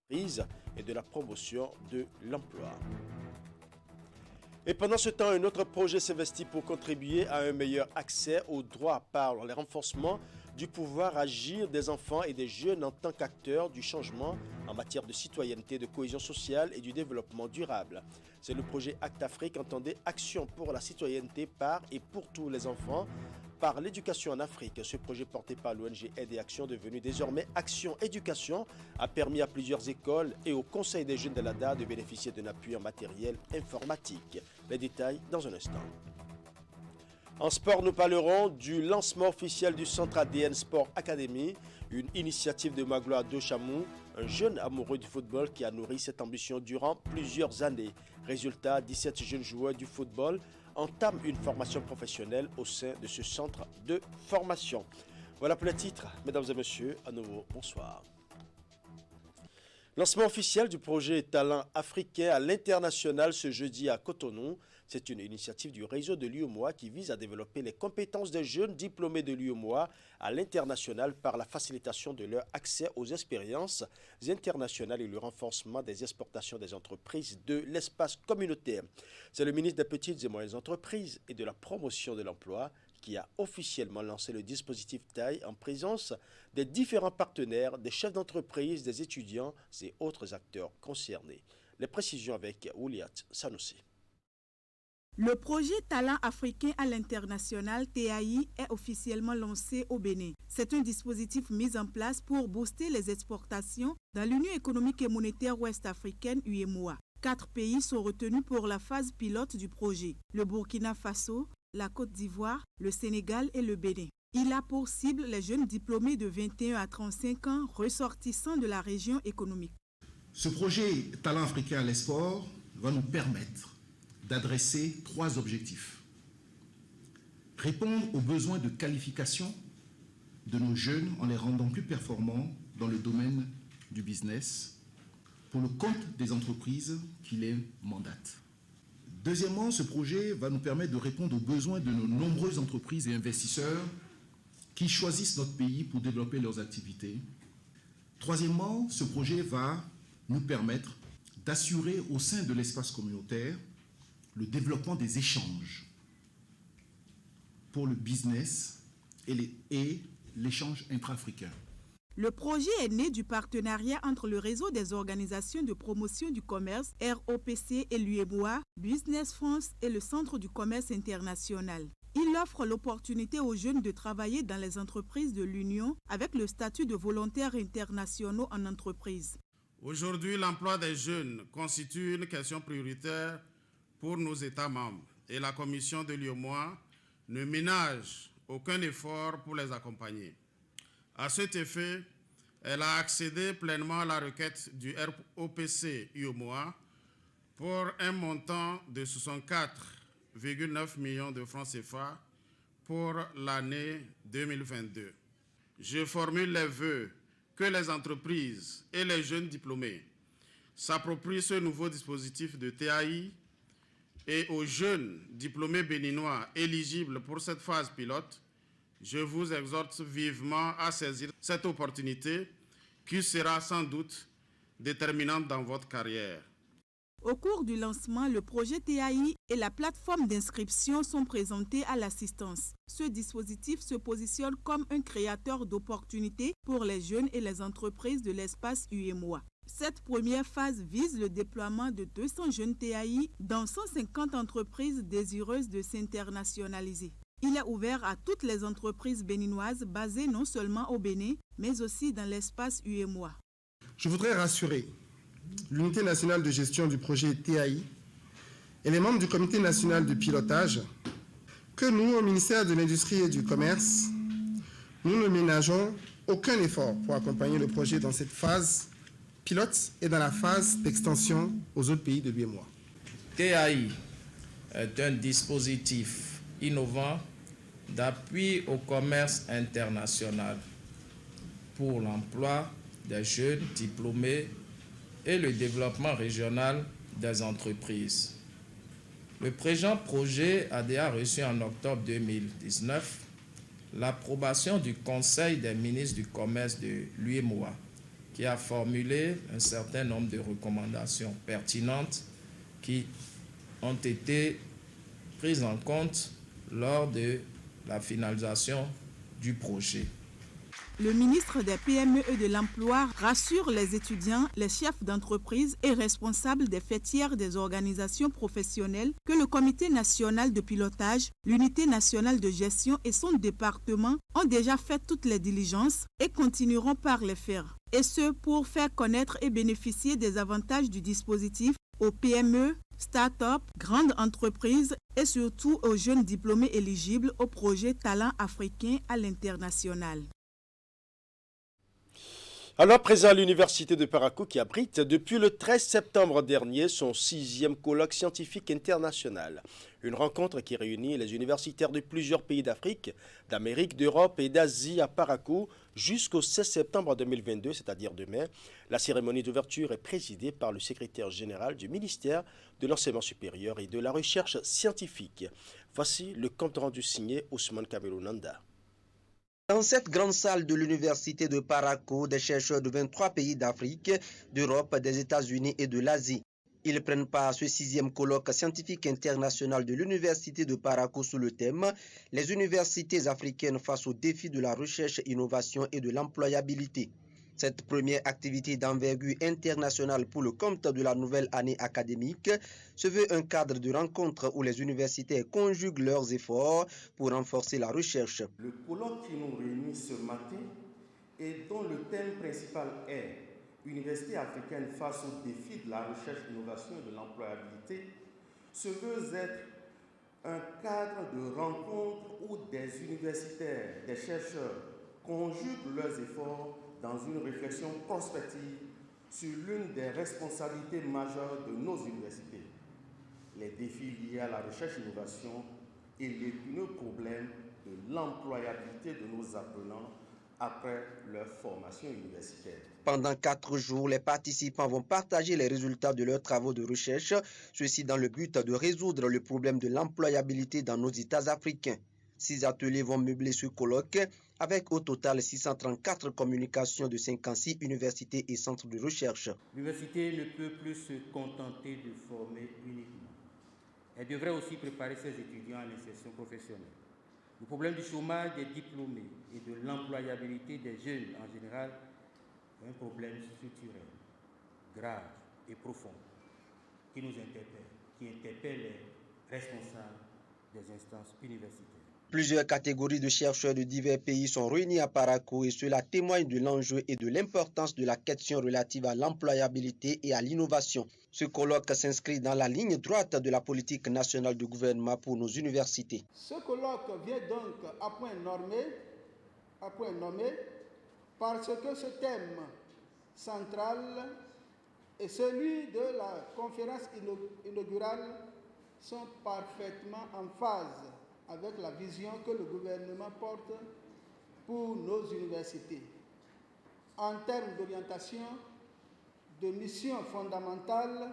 Et de la promotion de l'emploi. Et pendant ce temps, un autre projet s'investit pour contribuer à un meilleur accès aux droits par le renforcement du pouvoir agir des enfants et des jeunes en tant qu'acteurs du changement en matière de citoyenneté, de cohésion sociale et du développement durable. C'est le projet Act Afrique, entendez Action pour la citoyenneté par et pour tous les enfants, par l'éducation en Afrique. Ce projet porté par l'ONG Aide et Action, devenu désormais Action Éducation, a permis à plusieurs écoles et au Conseil des jeunes de l'ADA de bénéficier d'un appui en matériel informatique. Les détails dans un instant. En sport, nous parlerons du lancement officiel du centre ADN Sport Academy, une initiative de Magloire Dochamou, un jeune amoureux du football qui a nourri cette ambition durant plusieurs années. Résultat, 17 jeunes joueurs du football entament une formation professionnelle au sein de ce centre de formation. Voilà pour les titres. Mesdames et messieurs, à nouveau, bonsoir. Lancement officiel du projet Talent africain à l'international ce jeudi à Cotonou. C'est une initiative du réseau de l'UEMOA qui vise à développer les compétences des jeunes diplômés de l'UEMOA à l'international par la facilitation de leur accès aux expériences internationales et le renforcement des exportations des entreprises de l'espace communautaire. C'est le ministre des Petites et Moyennes Entreprises et de la Promotion de l'Emploi qui a officiellement lancé le dispositif TAI en présence des différents partenaires, des chefs d'entreprise, des étudiants et autres acteurs concernés. Les précisions avec Ouliat Sanoussi. Le projet Talent africain à l'international TAI est officiellement lancé au Bénin. C'est un dispositif mis en place pour booster les exportations dans l'Union économique et monétaire ouest-africaine UEMOA. 4 pays sont retenus pour la phase pilote du projet: le Burkina Faso, la Côte d'Ivoire, le Sénégal et le Bénin. Il a pour cible les jeunes diplômés de 21 à 35 ans ressortissants de la région économique. Ce projet Talent africain à l'export va nous permettre d'adresser 3 objectifs. Répondre aux besoins de qualification de nos jeunes en les rendant plus performants dans le domaine du business pour le compte des entreprises qui les mandatent. Deuxièmement, ce projet va nous permettre de répondre aux besoins de nos nombreuses entreprises et investisseurs qui choisissent notre pays pour développer leurs activités. Troisièmement, ce projet va nous permettre d'assurer au sein de l'espace communautaire le développement des échanges pour le business et l'échange intra-africain. Le projet est né du partenariat entre le réseau des organisations de promotion du commerce ROPC et l'UEMOA, Business France et le Centre du commerce international. Il offre l'opportunité aux jeunes de travailler dans les entreprises de l'Union avec le statut de volontaires internationaux en entreprise. Aujourd'hui, l'emploi des jeunes constitue une question prioritaire pour nos États membres et la Commission de l'UEMOA ne ménage aucun effort pour les accompagner. À cet effet, elle a accédé pleinement à la requête du ROPC UEMOA pour un montant de 64,9 millions de francs CFA pour l'année 2022. Je formule les vœux que les entreprises et les jeunes diplômés s'approprient ce nouveau dispositif de TAI et aux jeunes diplômés béninois éligibles pour cette phase pilote, je vous exhorte vivement à saisir cette opportunité qui sera sans doute déterminante dans votre carrière. Au cours du lancement, le projet TAI et la plateforme d'inscription sont présentés à l'assistance. Ce dispositif se positionne comme un créateur d'opportunités pour les jeunes et les entreprises de l'espace UEMOA. Cette première phase vise le déploiement de 200 jeunes TAI dans 150 entreprises désireuses de s'internationaliser. Il est ouvert à toutes les entreprises béninoises basées non seulement au Bénin, mais aussi dans l'espace UEMOA. Je voudrais rassurer l'unité nationale de gestion du projet TAI et les membres du comité national de pilotage que nous, au ministère de l'Industrie et du Commerce, nous ne ménageons aucun effort pour accompagner le projet dans cette phase pilote et dans la phase d'extension aux autres pays de l'UEMOA. TAI est un dispositif innovant d'appui au commerce international pour l'emploi des jeunes diplômés et le développement régional des entreprises. Le présent projet a déjà reçu en octobre 2019 l'approbation du Conseil des ministres du commerce de l'UEMOA, qui a formulé un certain nombre de recommandations pertinentes qui ont été prises en compte lors de la finalisation du projet. Le ministre des PME et de l'Emploi rassure les étudiants, les chefs d'entreprise et responsables des fêtières des organisations professionnelles que le Comité national de pilotage, l'unité nationale de gestion et son département ont déjà fait toutes les diligences et continueront par les faire. Et ce, pour faire connaître et bénéficier des avantages du dispositif aux PME, start-up, grandes entreprises et surtout aux jeunes diplômés éligibles au projet Talent africain à l'international. Alors, présent à l'Université de Parakou qui abrite depuis le 13 septembre dernier son 6e colloque scientifique international. Une rencontre qui réunit les universitaires de plusieurs pays d'Afrique, d'Amérique, d'Europe et d'Asie à Parakou jusqu'au 16 septembre 2022, c'est-à-dire demain. La cérémonie d'ouverture est présidée par le secrétaire général du ministère de l'Enseignement supérieur et de la Recherche scientifique. Voici le compte rendu signé Ousmane Kamelounanda. Dans cette grande salle de l'université de Parakou, des chercheurs de 23 pays d'Afrique, d'Europe, des États-Unis et de l'Asie. Ils prennent part à ce 6e colloque scientifique international de l'université de Parakou sous le thème « Les universités africaines face aux défis de la recherche, innovation et de l'employabilité ». Cette première activité d'envergure internationale pour le compte de la nouvelle année académique se veut un cadre de rencontre où les universitaires conjuguent leurs efforts pour renforcer la recherche. Le colloque qui nous réunit ce matin et dont le thème principal est « Université africaine face aux défis de la recherche, innovation et de l'employabilité » se veut être un cadre de rencontre où des universitaires, des chercheurs conjuguent leurs efforts dans une réflexion prospective sur l'une des responsabilités majeures de nos universités, les défis liés à la recherche et l'innovation et l'épineux problème de l'employabilité de nos apprenants après leur formation universitaire. Pendant 4 jours, les participants vont partager les résultats de leurs travaux de recherche, ceci dans le but de résoudre le problème de l'employabilité dans nos États africains. 6 ateliers vont meubler ce colloque, avec au total 634 communications de 56 universités et centres de recherche. L'université ne peut plus se contenter de former uniquement. Elle devrait aussi préparer ses étudiants à l'insertion professionnelle. Le problème du chômage des diplômés et de l'employabilité des jeunes en général est un problème structurel, grave et profond, qui nous interpelle, qui interpelle les responsables des instances universitaires. Plusieurs catégories de chercheurs de divers pays sont réunis à Parakou et cela témoigne de l'enjeu et de l'importance de la question relative à l'employabilité et à l'innovation. Ce colloque s'inscrit dans la ligne droite de la politique nationale du gouvernement pour nos universités. Ce colloque vient donc à point nommé parce que ce thème central et celui de la conférence inaugurale sont parfaitement en phase avec la vision que le gouvernement porte pour nos universités. En termes d'orientation, de mission fondamentale,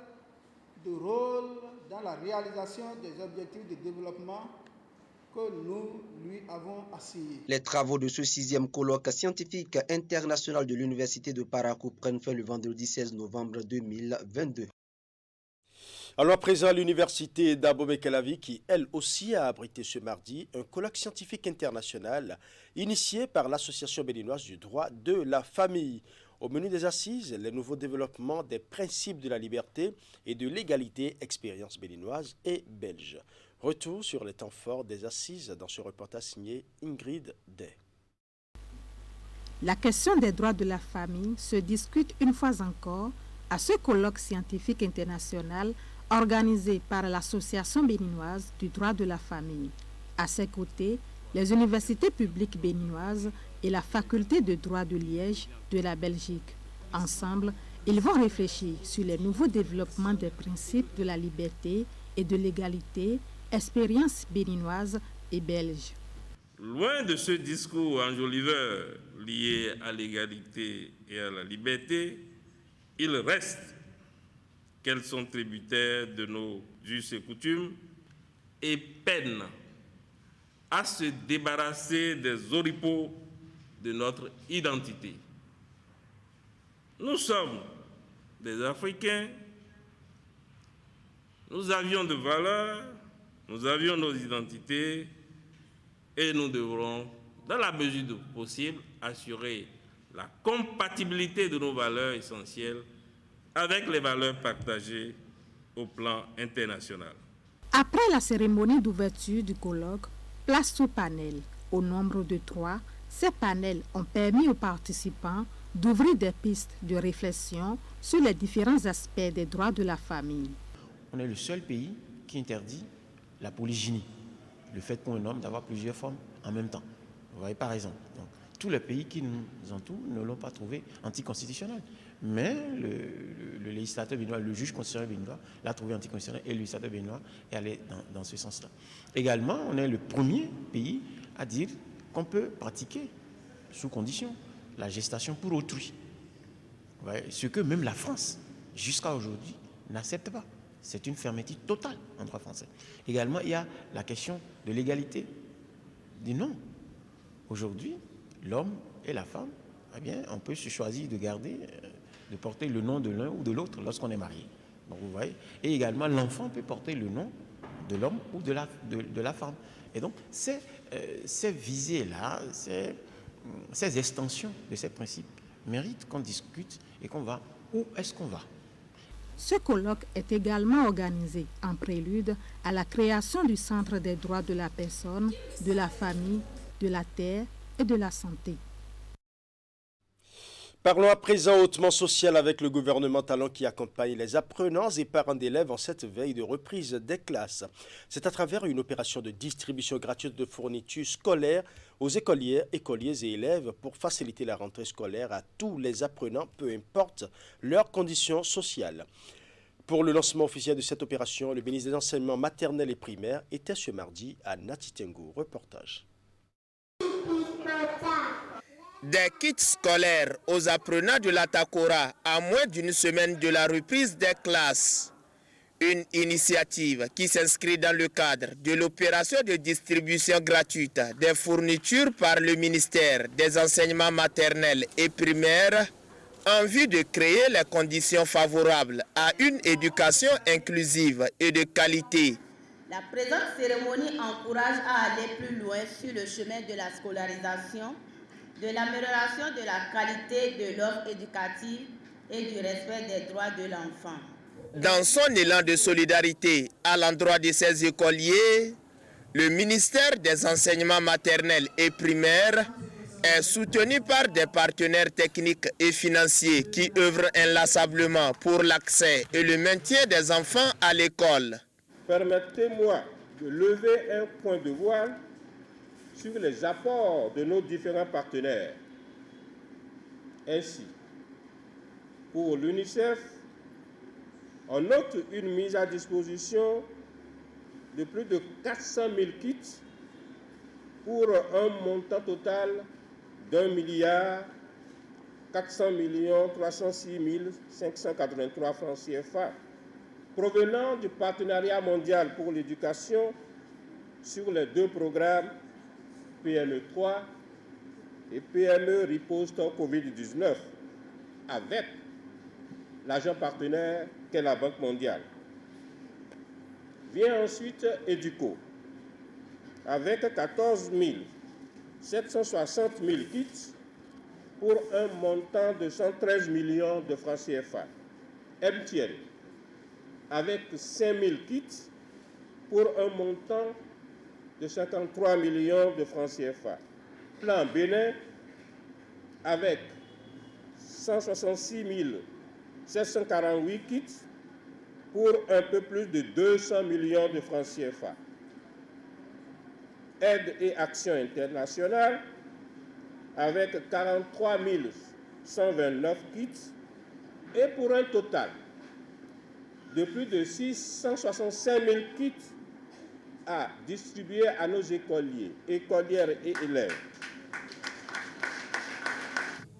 de rôle dans la réalisation des objectifs de développement que nous lui avons assignés. Les travaux de ce 6e colloque scientifique international de l'université de Parakou prennent fin le vendredi 16 novembre 2022. Alors à présent, l'université d'Abomey-Calavi qui, elle aussi, a abrité ce mardi un colloque scientifique international initié par l'Association béninoise du droit de la famille. Au menu des assises, les nouveaux développements des principes de la liberté et de l'égalité, expérience béninoise et belge. Retour sur les temps forts des assises dans ce reportage signé Ingrid Day. La question des droits de la famille se discute une fois encore à ce colloque scientifique international organisé par l'Association béninoise du droit de la famille. À ses côtés, les universités publiques béninoises et la faculté de droit de Liège de la Belgique. Ensemble, ils vont réfléchir sur les nouveaux développements des principes de la liberté et de l'égalité, expérience béninoise et belge. Loin de ce discours enjoliveur lié à l'égalité et à la liberté, il reste qu'elles sont tributaires de nos us et coutumes et peinent à se débarrasser des oripeaux de notre identité. Nous sommes des Africains, nous avions de valeurs, nous avions nos identités et nous devrons, dans la mesure du possible, assurer la compatibilité de nos valeurs essentielles avec les valeurs partagées au plan international. Après la cérémonie d'ouverture du colloque, place au panel. Au nombre de 3, ces panels ont permis aux participants d'ouvrir des pistes de réflexion sur les différents aspects des droits de la famille. On est le seul pays qui interdit la polygynie, le fait pour un homme d'avoir plusieurs femmes en même temps. Vous voyez, par exemple. Donc, tous les pays qui nous entourent ne l'ont pas trouvé anticonstitutionnel. Mais le législateur béninois, le juge constitutionnel béninois l'a trouvé anticonstitutionnel et le législateur béninois est allé dans ce sens-là. Également, on est le premier pays à dire qu'on peut pratiquer, sous condition, la gestation pour autrui. Ouais, ce que même la France, jusqu'à aujourd'hui, n'accepte pas. C'est une fermeture totale en droit français. Également, il y a la question de l'égalité des noms. Aujourd'hui, l'homme et la femme, eh bien, on peut se choisir de garder, de porter le nom de l'un ou de l'autre lorsqu'on est marié. Donc, vous voyez. Et également, l'enfant peut porter le nom de l'homme ou de la femme. Et donc, ces visées-là, ces extensions de ces principes méritent qu'on discute et qu'on va où est-ce qu'on va. Ce colloque est également organisé en prélude à la création du Centre des droits de la personne, de la famille, de la terre et de la santé. Parlons à présent hautement social avec le gouvernement talent qui accompagne les apprenants et parents d'élèves en cette veille de reprise des classes. C'est à travers une opération de distribution gratuite de fournitures scolaires aux écolières, écoliers et élèves pour faciliter la rentrée scolaire à tous les apprenants, peu importe leurs conditions sociales. Pour le lancement officiel de cette opération, le ministre des Enseignements maternels et primaires était ce mardi à Natitengo. Reportage. Des kits scolaires aux apprenants de la Takora à moins d'une semaine de la reprise des classes. Une initiative qui s'inscrit dans le cadre de l'opération de distribution gratuite des fournitures par le ministère des Enseignements maternels et primaires en vue de créer les conditions favorables à une éducation inclusive et de qualité. La présente cérémonie encourage à aller plus loin sur le chemin de la scolarisation, de l'amélioration de la qualité de l'offre éducative et du respect des droits de l'enfant. Dans son élan de solidarité à l'endroit de ses écoliers, le ministère des Enseignements maternels et primaires est soutenu par des partenaires techniques et financiers qui œuvrent inlassablement pour l'accès et le maintien des enfants à l'école. Permettez-moi de lever un point de voile sur les apports de nos différents partenaires. Ainsi, pour l'UNICEF, on note une mise à disposition de plus de 400 000 kits pour un montant total d'1 400 306 583 francs CFA, provenant du partenariat mondial pour l'éducation sur les deux programmes PME 3 et PME Riposte Covid-19, avec l'agent partenaire qu'est la Banque mondiale. Vient ensuite Educo, avec 14 760 000 kits pour un montant de 113 millions de francs CFA. MTN, avec 5 000 kits pour un montant de 53 millions de francs CFA. Plan Bénin, avec 166 748 kits pour un peu plus de 200 millions de francs CFA. Aide et Action internationale, avec 43 129 kits et pour un total de plus de 665 000 kits à distribuer à nos écoliers, écolières et élèves.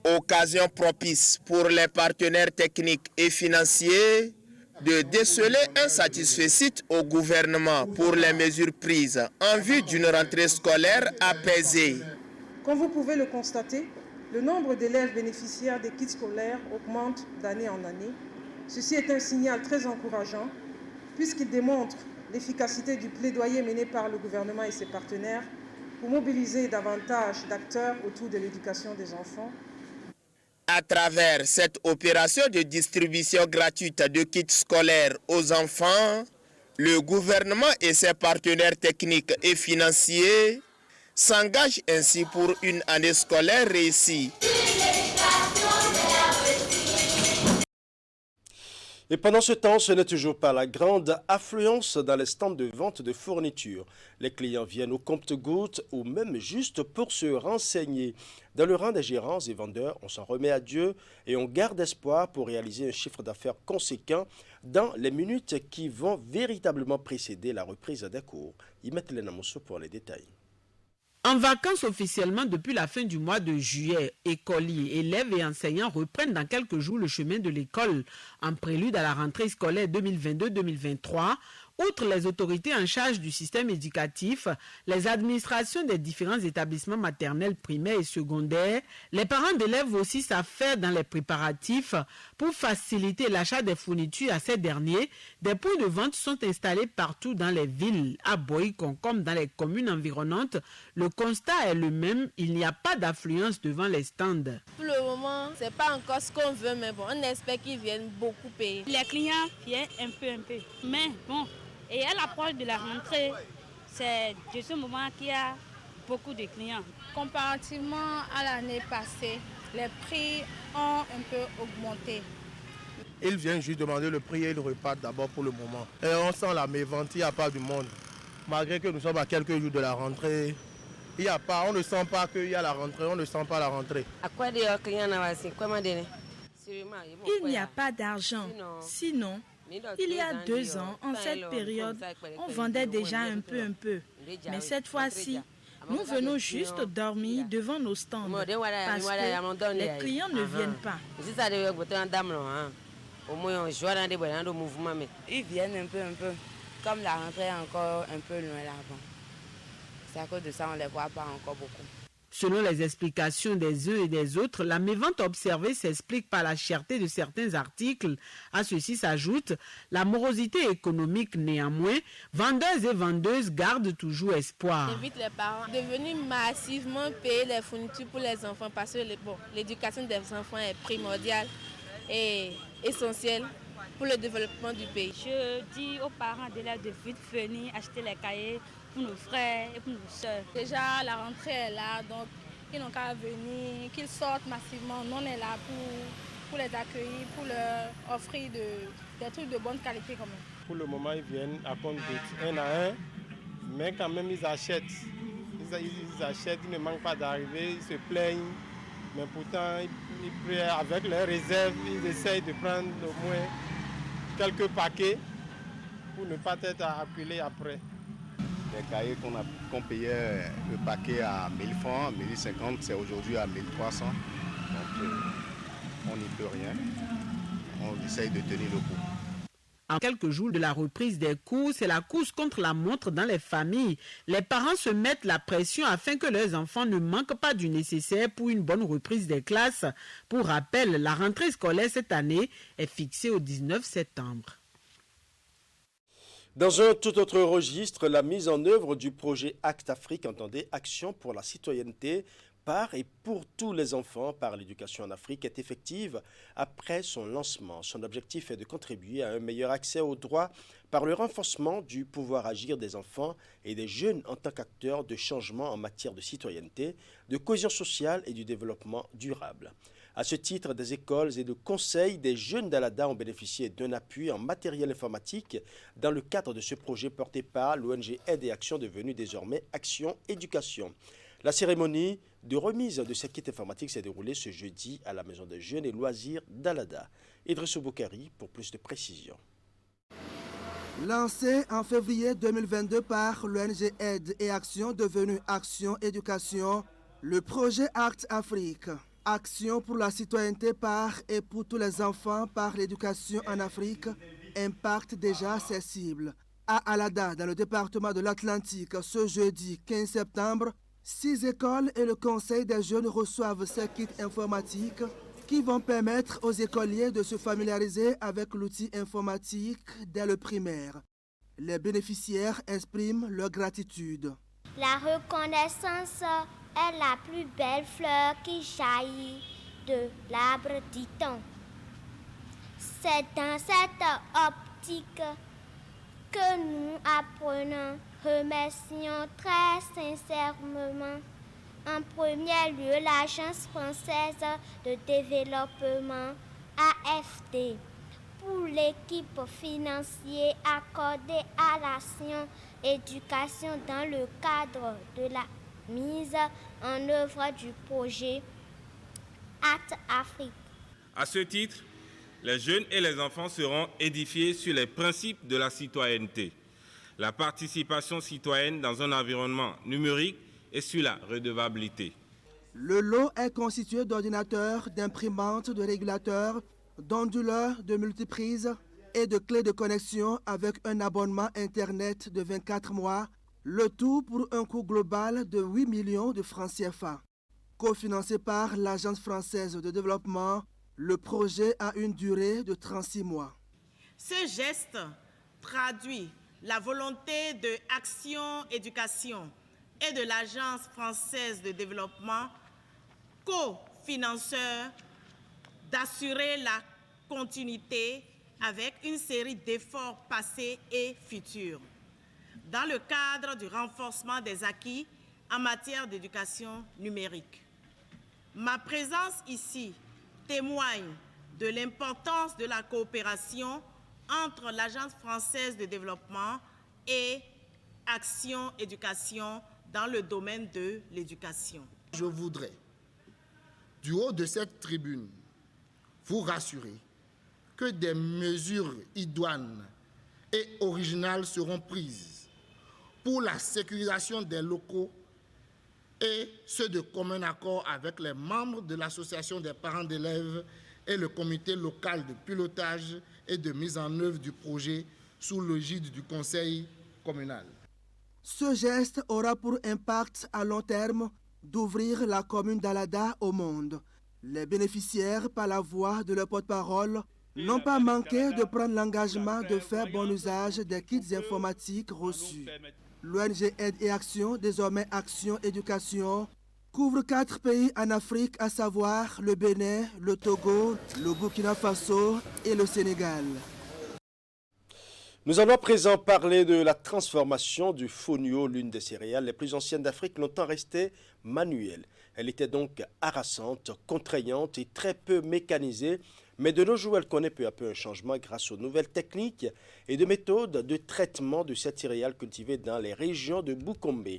Occasion propice pour les partenaires techniques et financiers de déceler un satisfecit au gouvernement pour les mesures prises en vue d'une rentrée scolaire apaisée. Comme vous pouvez le constater, le nombre d'élèves bénéficiaires des kits scolaires augmente d'année en année. Ceci est un signal très encourageant puisqu'il démontre l'efficacité du plaidoyer mené par le gouvernement et ses partenaires pour mobiliser davantage d'acteurs autour de l'éducation des enfants. À travers cette opération de distribution gratuite de kits scolaires aux enfants, le gouvernement et ses partenaires techniques et financiers s'engagent ainsi pour une année scolaire réussie. Et pendant ce temps, ce n'est toujours pas la grande affluence dans les stands de vente de fournitures. Les clients viennent au compte-gouttes ou même juste pour se renseigner. Dans le rang des gérants et vendeurs, on s'en remet à Dieu et on garde espoir pour réaliser un chiffre d'affaires conséquent dans les minutes qui vont véritablement précéder la reprise des cours. Imet Lenamousso pour les détails. En vacances officiellement depuis la fin du mois de juillet, écoliers, élèves et enseignants reprennent dans quelques jours le chemin de l'école en prélude à la rentrée scolaire 2022-2023. Outre les autorités en charge du système éducatif, les administrations des différents établissements maternels, primaires et secondaires, les parents d'élèves aussi savent faire dans les préparatifs pour faciliter l'achat des fournitures à ces derniers. Des points de vente sont installés partout dans les villes, à Boïkon comme dans les communes environnantes. Le constat est le même, il n'y a pas d'affluence devant les stands. Pour le moment, ce n'est pas encore ce qu'on veut, mais bon, on espère qu'ils viennent beaucoup payer. Les clients viennent un peu. Mais bon, et à l'approche de la rentrée, c'est de ce moment qu'il y a beaucoup de clients. Comparativement à l'année passée, les prix ont un peu augmenté. Ils viennent juste demander le prix et ils repartent d'abord pour le moment. Et on sent la mévente, il n'y a pas du monde. Malgré que nous sommes à quelques jours de la rentrée, on ne sent pas qu'il y a la rentrée, on ne sent pas la rentrée. Il n'y a pas d'argent. Sinon, il y a 2 ans, en cette période, on vendait déjà un peu. Mais cette fois-ci, nous venons juste dormir devant nos stands parce que les clients ne viennent pas. Ils viennent un peu. Comme la rentrée est encore un peu loin là-bas. C'est à cause de ça qu'on ne les voit pas encore beaucoup. Selon les explications des uns et des autres, la mévente observée s'explique par la cherté de certains articles. À ceci s'ajoute la morosité économique. Néanmoins, vendeurs et vendeuses gardent toujours espoir. J'invite les parents de venir massivement payer les fournitures pour les enfants parce que l'éducation des enfants est primordiale et essentielle pour le développement du pays. Je dis aux parents d'élèves de vite venir acheter les cahiers pour nos frères et pour nos soeurs. Déjà, la rentrée est là, donc ils n'ont qu'à venir, qu'ils sortent massivement. Nous, on est là pour les accueillir, pour leur offrir des trucs de bonne qualité quand même. Pour le moment, ils viennent à compte-gouttes, un à un, mais quand même, ils achètent. Ils achètent, ils ne manquent pas d'arriver, ils se plaignent, mais pourtant, avec leurs réserves, ils essayent de prendre au moins quelques paquets pour ne pas être acculés après. Les cahiers qu'on payait le paquet à 1000 francs, 1050, c'est aujourd'hui à 1300. Donc on n'y peut rien. On essaye de tenir le coup. En quelques jours de la reprise des cours, c'est la course contre la montre dans les familles. Les parents se mettent la pression afin que leurs enfants ne manquent pas du nécessaire pour une bonne reprise des classes. Pour rappel, la rentrée scolaire cette année est fixée au 19 septembre. Dans un tout autre registre, la mise en œuvre du projet Act Afrique, entendez Action pour la citoyenneté par et pour tous les enfants par l'éducation en Afrique, est effective après son lancement. Son objectif est de contribuer à un meilleur accès aux droits par le renforcement du pouvoir agir des enfants et des jeunes en tant qu'acteurs de changement en matière de citoyenneté, de cohésion sociale et du développement durable. À ce titre, des écoles et de conseils des jeunes d'Alada ont bénéficié d'un appui en matériel informatique dans le cadre de ce projet porté par l'ONG Aide et Action devenue désormais Action Éducation. La cérémonie de remise de ces kits informatiques s'est déroulée ce jeudi à la Maison des Jeunes et Loisirs d'Alada. Idrissou Boukari pour plus de précisions. Lancé en février 2022 par l'ONG Aide et Action devenue Action Éducation, le projet Act Afrique, Action pour la citoyenneté par et pour tous les enfants par l'éducation en Afrique, impacte déjà ses cibles. À Alada, dans le département de l'Atlantique, ce jeudi 15 septembre, 6 écoles et le Conseil des jeunes reçoivent ces kits informatiques qui vont permettre aux écoliers de se familiariser avec l'outil informatique dès le primaire. Les bénéficiaires expriment leur gratitude. La reconnaissance est la plus belle fleur qui jaillit de l'arbre, dit-on. C'est dans cette optique que nous apprenons, remercions très sincèrement en premier lieu l'Agence française de développement AFD pour l'équipe financière accordée à l'Action Éducation dans le cadre de la mise en œuvre du projet Act Afrique. À ce titre, les jeunes et les enfants seront édifiés sur les principes de la citoyenneté, la participation citoyenne dans un environnement numérique et sur la redevabilité. Le lot est constitué d'ordinateurs, d'imprimantes, de régulateurs, d'onduleurs, de multiprises et de clés de connexion avec un abonnement Internet de 24 mois, le tout pour un coût global de 8 millions de francs CFA. Cofinancé par l'Agence française de développement, le projet a une durée de 36 mois. Ce geste traduit la volonté de Action Éducation et de l'Agence française de développement, co-financeur, d'assurer la continuité avec une série d'efforts passés et futurs dans le cadre du renforcement des acquis en matière d'éducation numérique. Ma présence ici témoigne de l'importance de la coopération entre l'Agence française de développement et Action Éducation dans le domaine de l'éducation. Je voudrais, du haut de cette tribune, vous rassurer que des mesures idoines et originales seront prises pour la sécurisation des locaux et ce de commun accord avec les membres de l'association des parents d'élèves et le comité local de pilotage et de mise en œuvre du projet sous l'égide du conseil communal. Ce geste aura pour impact à long terme d'ouvrir la commune d'Alada au monde. Les bénéficiaires, par la voix de leur porte-parole, n'ont pas manqué de prendre l'engagement de faire bon usage des kits informatiques reçus. L'ONG Aide et Action, désormais Action Éducation, couvre 4 pays en Afrique, à savoir le Bénin, le Togo, le Burkina Faso et le Sénégal. Nous allons à présent parler de la transformation du fonio, l'une des céréales les plus anciennes d'Afrique, longtemps restée manuelle. Elle était donc harassante, contraignante et très peu mécanisée, mais de nos jours, elle connaît peu à peu un changement grâce aux nouvelles techniques et de méthodes de traitement de cette céréale cultivée dans les régions de Bukombe.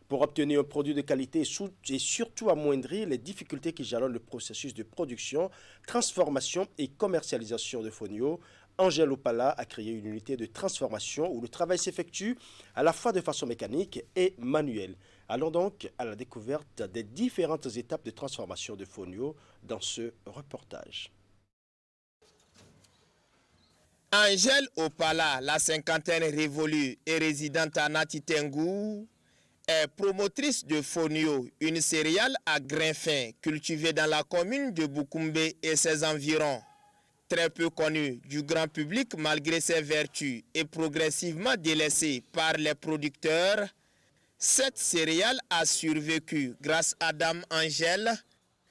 Pour obtenir un produit de qualité et surtout amoindrir les difficultés qui jalonnent le processus de production, transformation et commercialisation de fonio, Angèle Opala a créé une unité de transformation où le travail s'effectue à la fois de façon mécanique et manuelle. Allons donc à la découverte des différentes étapes de transformation de fonio dans ce reportage. Angèle Opala, la cinquantaine révolue et résidente à Natitengu, est promotrice de fonio, une céréale à grains fins cultivée dans la commune de Bukombe et ses environs. Très peu connu du grand public malgré ses vertus et progressivement délaissée par les producteurs, cette céréale a survécu grâce à Dame Angèle,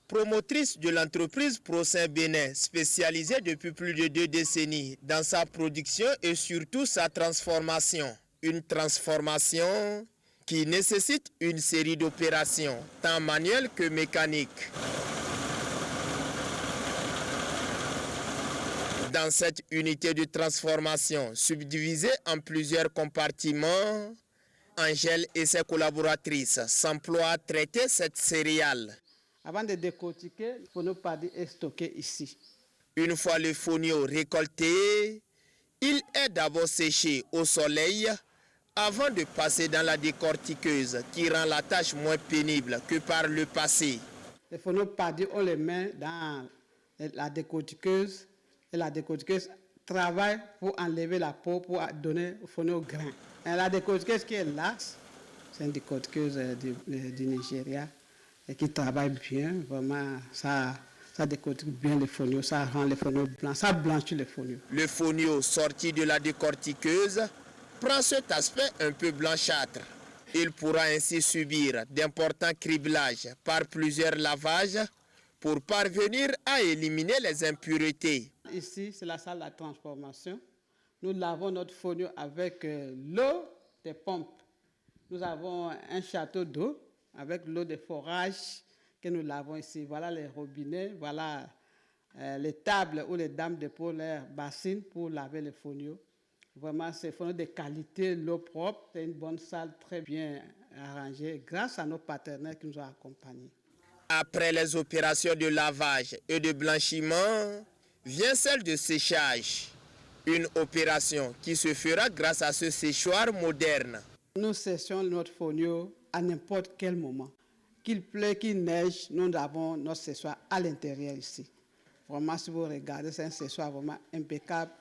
promotrice de l'entreprise Procin Bénin, spécialisée depuis plus de 2 décennies dans sa production et surtout sa transformation. Une transformation qui nécessite une série d'opérations, tant manuelles que mécaniques. Dans cette unité de transformation, subdivisée en plusieurs compartiments, Angèle et ses collaboratrices s'emploient à traiter cette céréale. Avant de décortiquer, le fonio paddy est stocké ici. Une fois le fonio récolté, il est d'abord séché au soleil avant de passer dans la décortiqueuse qui rend la tâche moins pénible que par le passé. Le fonio paddy, on le met dans la décortiqueuse. Et la décortiqueuse travaille pour enlever la peau, pour donner au fonio grain. Et la décortiqueuse qui est là, c'est une décortiqueuse du Nigeria et qui travaille bien. Vraiment, ça décortique bien les fonio, ça rend les fonio blancs, ça blanchit les fonio. Le fonio sorti de la décortiqueuse prend cet aspect un peu blanchâtre. Il pourra ainsi subir d'importants criblages par plusieurs lavages pour parvenir à éliminer les impuretés. Ici, c'est la salle de la transformation. Nous lavons notre fonio avec l'eau des pompes. Nous avons un château d'eau avec l'eau des forages que nous lavons ici. Voilà les robinets, voilà les tables où les dames déposent leurs bassines pour laver les fonio. Vraiment, c'est fonio de qualité, l'eau propre. C'est une bonne salle très bien arrangée grâce à nos partenaires qui nous ont accompagnés. Après les opérations de lavage et de blanchiment, vient celle de séchage. Une opération qui se fera grâce à ce séchoir moderne. Nous séchons notre fonio à n'importe quel moment. Qu'il pleut, qu'il neige, nous avons notre séchoir à l'intérieur ici. Vraiment, si vous regardez, c'est un séchoir vraiment impeccable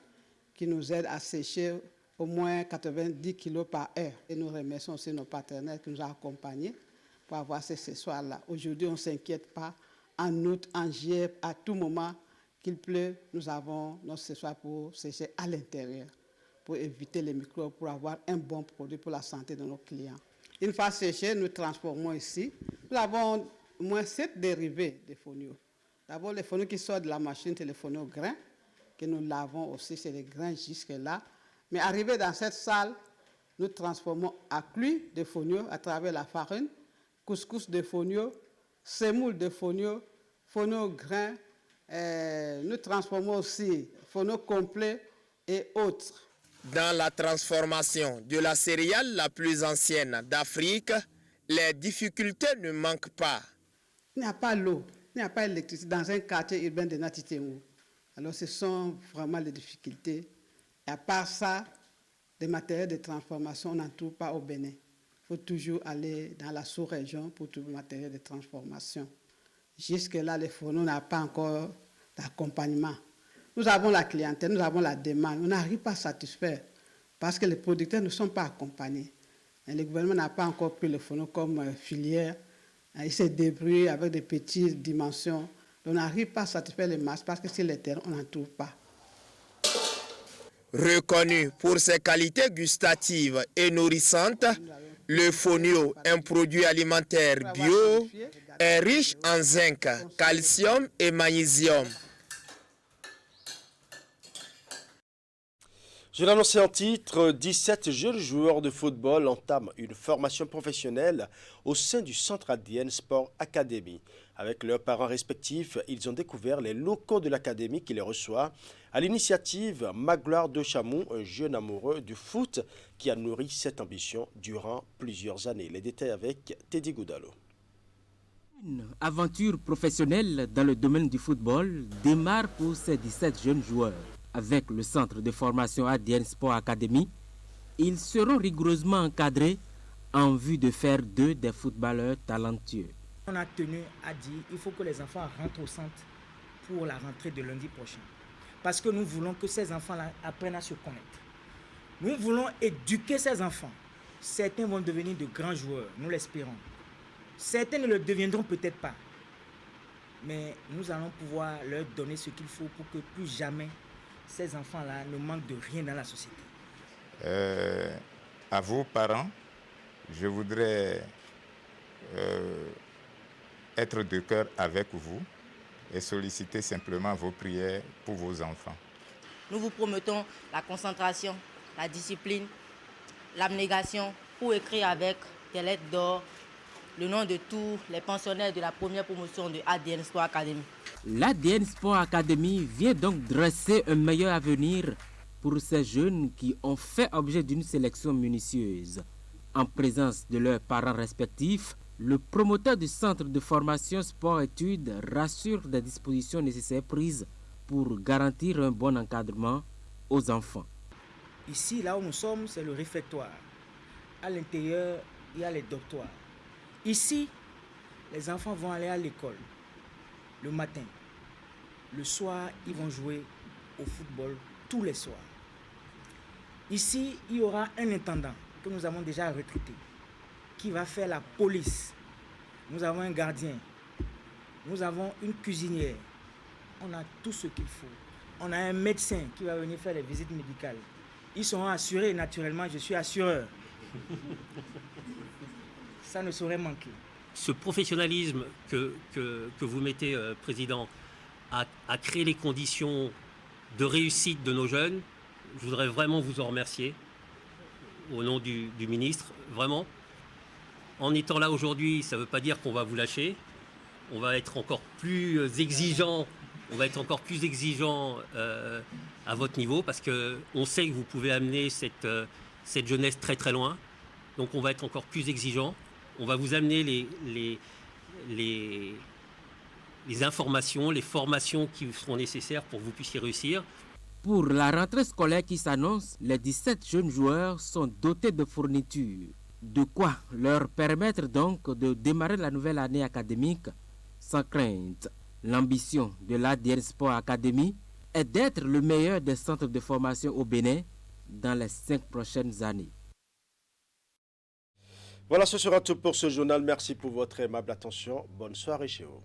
qui nous aide à sécher au moins 90 kg par heure. Et nous remercions aussi nos partenaires qui nous ont accompagnés pour avoir ces séchoirs-là. Aujourd'hui, on ne s'inquiète pas. En août, en juillet, à tout moment qu'il pleut, nous avons notre séchoir pour sécher à l'intérieur, pour éviter les microbes, pour avoir un bon produit pour la santé de nos clients. Une fois séché, nous transformons ici. Nous avons au moins 7 dérivés de fonio. D'abord, les fonio qui sortent de la machine, c'est les fonio grains, que nous lavons aussi, c'est les grains jusque-là. Mais arrivé dans cette salle, nous transformons à cuit de fonio à travers la farine, couscous de fonio, semoule de fonio, fonio grains. Nous transformons aussi fonio complet et autres. Dans la transformation de la céréale la plus ancienne d'Afrique, les difficultés ne manquent pas. Il n'y a pas l'eau, il n'y a pas l'électricité dans un quartier urbain de Natitemou. Alors ce sont vraiment les difficultés. Et à part ça, des matériels de transformation, on n'en trouve pas au Bénin. Il faut toujours aller dans la sous-région pour trouver le matériel de transformation. Jusque-là, les fourneaux n'ont pas encore d'accompagnement. Nous avons la clientèle, nous avons la demande. On n'arrive pas à satisfaire parce que les producteurs ne sont pas accompagnés. Et le gouvernement n'a pas encore pris les fourneaux comme filière. Il se débrouille avec des petites dimensions. On n'arrive pas à satisfaire les masses parce que sur les terrains, on n'en trouve pas. Reconnu pour ses qualités gustatives et nourrissantes, le fonio, un produit alimentaire bio, est riche en zinc, calcium et magnésium. Je l'annonçais en titre, 17 jeunes joueurs de football entament une formation professionnelle au sein du Centre ADN Sport Academy. Avec leurs parents respectifs, ils ont découvert les locaux de l'académie qui les reçoit à l'initiative Magloire de Chamou, un jeune amoureux du foot qui a nourri cette ambition durant plusieurs années. Les détails avec Teddy Goudalo. Une aventure professionnelle dans le domaine du football démarre pour ces 17 jeunes joueurs. Avec le centre de formation ADN Sport Academy, ils seront rigoureusement encadrés en vue de faire d'eux des footballeurs talentueux. On a tenu à dire qu'il faut que les enfants rentrent au centre pour la rentrée de lundi prochain. Parce que nous voulons que ces enfants-là apprennent à se connaître. Nous voulons éduquer ces enfants. Certains vont devenir de grands joueurs, nous l'espérons. Certains ne le deviendront peut-être pas. mais nous allons pouvoir leur donner ce qu'il faut pour que plus jamais ces enfants-là ne manquent de rien dans la société. À vos parents, je voudrais être de cœur avec vous et solliciter simplement vos prières pour vos enfants. Nous vous promettons la concentration, la discipline, l'abnégation pour écrire avec des lettres d'or le nom de tous les pensionnaires de la première promotion de ADN Sport Academy. L'ADN Sport Academy vient donc dresser un meilleur avenir pour ces jeunes qui ont fait objet d'une sélection minutieuse. En présence de leurs parents respectifs, le promoteur du centre de formation sport-études rassure des dispositions nécessaires prises pour garantir un bon encadrement aux enfants. Ici, là où nous sommes, c'est le réfectoire. À l'intérieur, il y a les dortoirs. Ici, les enfants vont aller à l'école le matin. Le soir, ils vont jouer au football tous les soirs. Ici, il y aura un intendant que nous avons déjà recruté qui va faire la police. Nous avons un gardien. Nous avons une cuisinière. On a tout ce qu'il faut. On a un médecin qui va venir faire les visites médicales. Ils seront assurés, naturellement, je suis assureur. Ça ne saurait manquer. Ce professionnalisme que vous mettez, Président, à créer les conditions de réussite de nos jeunes, je voudrais vraiment vous en remercier au nom du ministre, vraiment. En étant là aujourd'hui, ça ne veut pas dire qu'on va vous lâcher. On va être encore plus exigeant. On va être encore plus exigeant à votre niveau parce qu'on sait que vous pouvez amener cette jeunesse très très loin. Donc on va être encore plus exigeant. On va vous amener les informations, les formations qui seront nécessaires pour que vous puissiez réussir. Pour la rentrée scolaire qui s'annonce, les 17 jeunes joueurs sont dotés de fournitures. De quoi leur permettre donc de démarrer la nouvelle année académique sans crainte. L'ambition de l'ADN Sport Academy est d'être le meilleur des centres de formation au Bénin dans les 5 prochaines années. Voilà, ce sera tout pour ce journal. Merci pour votre aimable attention. Bonne soirée chez vous.